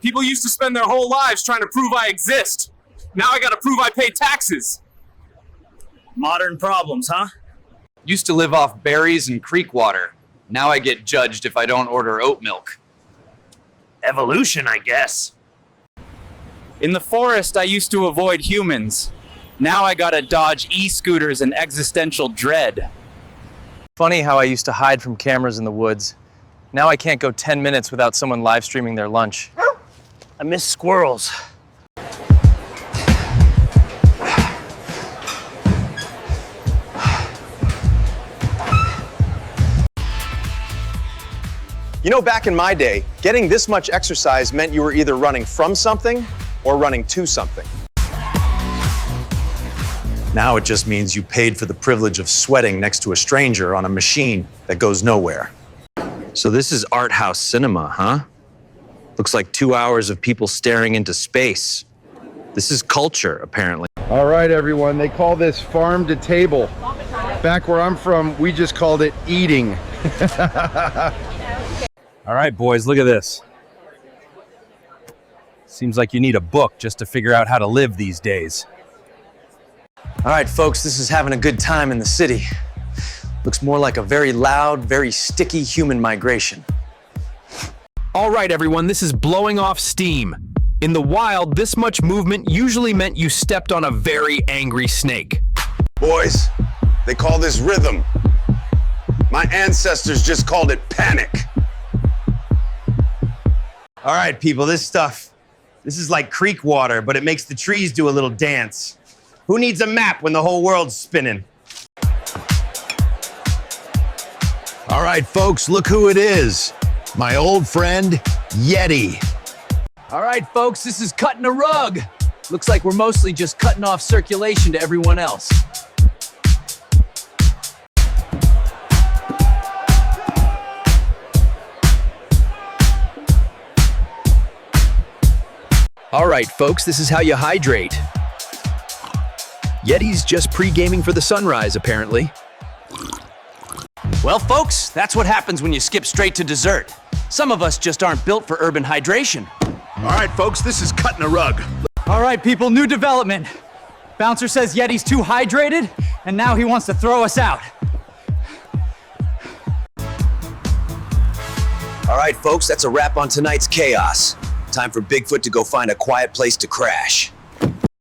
People used to spend their whole lives trying to prove I exist. Now I gotta prove I pay taxes. Modern problems, huh? Used to live off berries and creek water. Now I get judged if I don't order oat milk. Evolution, I guess. In the forest, I used to avoid humans. Now I gotta dodge e-scooters and existential dread. Funny how I used to hide from cameras in the woods. Now I can't go 10 minutes without someone live streaming their lunch. I miss squirrels. You know, back in my day, getting this much exercise meant you were either running from something or running to something. Now it just means you paid for the privilege of sweating next to a stranger on a machine that goes nowhere. So this is art house cinema, huh? Looks like 2 hours of people staring into space. This is culture, apparently. All right, everyone, they call this farm to table. Back where I'm from, we just called it eating. All right, boys, look at this. Seems like you need a book just to figure out how to live these days. All right, folks, this is having a good time in the city. Looks more like a very loud, very sticky human migration. All right, everyone, this is blowing off steam. In the wild, this much movement usually meant you stepped on a very angry snake. Boys, they call this rhythm. My ancestors just called it panic. All right, people, this is like creek water, but it makes the trees do a little dance. Who needs a map when the whole world's spinning? All right, folks, look who it is. My old friend, Yeti. All right, folks, this is cutting a rug. Looks like we're mostly just cutting off circulation to everyone else. All right, folks, this is how you hydrate. Yeti's just pre-gaming for the sunrise, apparently. Well, folks, that's what happens when you skip straight to dessert. Some of us just aren't built for urban hydration. All right, folks, this is cutting a rug. All right, people, new development. Bouncer says Yeti's too hydrated, and now he wants to throw us out. All right, folks, that's a wrap on tonight's chaos. Time for Bigfoot to go find a quiet place to crash.